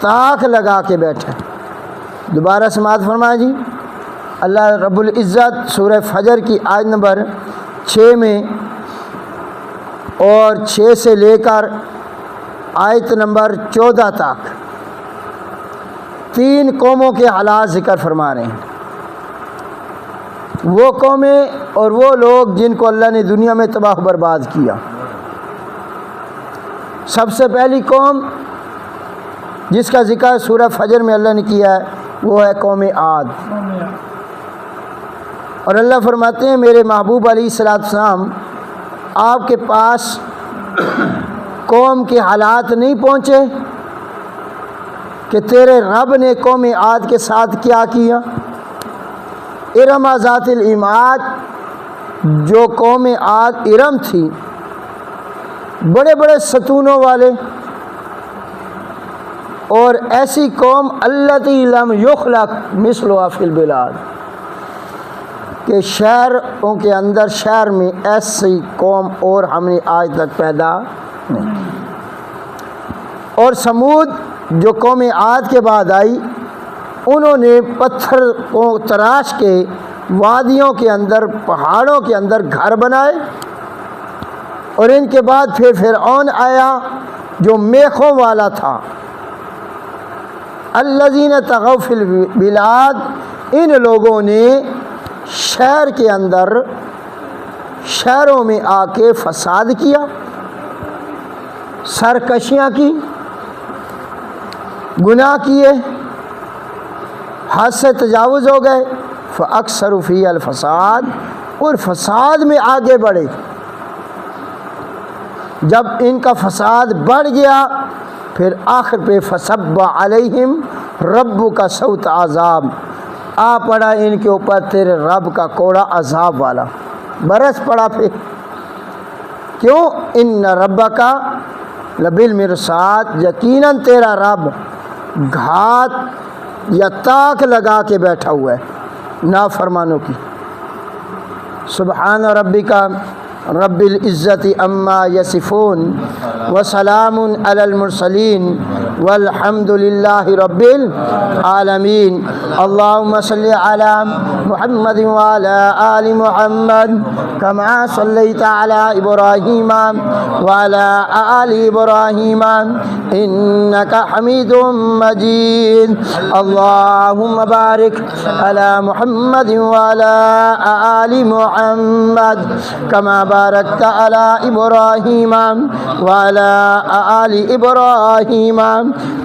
تاک لگا کے بیٹھے۔ دوبارہ سماعت فرمائیں جی۔ اللہ رب العزت سورہ فجر کی آیت نمبر 6 میں اور 6 سے لے کر آیت نمبر 14 تک 3 قوموں کے حالات ذکر فرما رہے ہیں۔ وہ قومیں اور وہ لوگ جن کو اللہ نے دنیا میں تباہ و برباد کیا۔ سب سے پہلی قوم جس کا ذکر سورہ فجر میں اللہ نے کیا ہے وہ ہے قوم عاد۔ اور اللہ فرماتے ہیں میرے محبوب علیہ السلام آپ کے پاس قوم کے حالات نہیں پہنچے کہ تیرے رب نے قوم عاد کے ساتھ کیا کیا؟ ارم ذات العماد، جو قوم عاد ارم تھی، بڑے بڑے ستونوں والے، اور ایسی قوم التی لم یخلق مثلها فی البلاد، کہ شہروں کے اندر شہر میں ایسی قوم اور ہم نے آج تک پیدا نہیں۔ اور سمود جو قوم عاد کے بعد آئی، انہوں نے پتھر کو تراش کے وادیوں کے اندر پہاڑوں کے اندر گھر بنائے، اور ان کے بعد پھر فرعون آیا جو میخوں والا تھا۔ الذین طغوا فی البلاد، ان لوگوں نے شہر کے اندر شہروں میں آ کے فساد کیا، سرکشیاں کی، گناہ کیے، حد سے تجاوز ہو گئے، فاکثروا فی الفساد، اور فساد میں آگے بڑھے۔ جب ان کا فساد بڑھ گیا پھر آخر پہ فصب علیہم ربک صوت عذاب، آ پڑا ان کے اوپر تیرے رب کا کوڑا عذاب والا، برس پڑا پھر۔ کیوں؟ ان ربک لبالمرصاد، یقیناً تیرا رب گھات یا تاک لگا کے بیٹھا ہوا ہے نافرمانوں کی۔ سبحان ربک رب العزت عما یصفون وسلام علی المرسلین والحمد للہ رب العالمین۔ اللہم صلی علی محمد وعلی آل محمد کما صلیت علی ابراہیم وعلی آل ابراہیم انک حمید مجید۔ اللہم بارک علی محمد وعلی آل محمد کما بارکت علی ابراہیم وعلی آل ابراہیم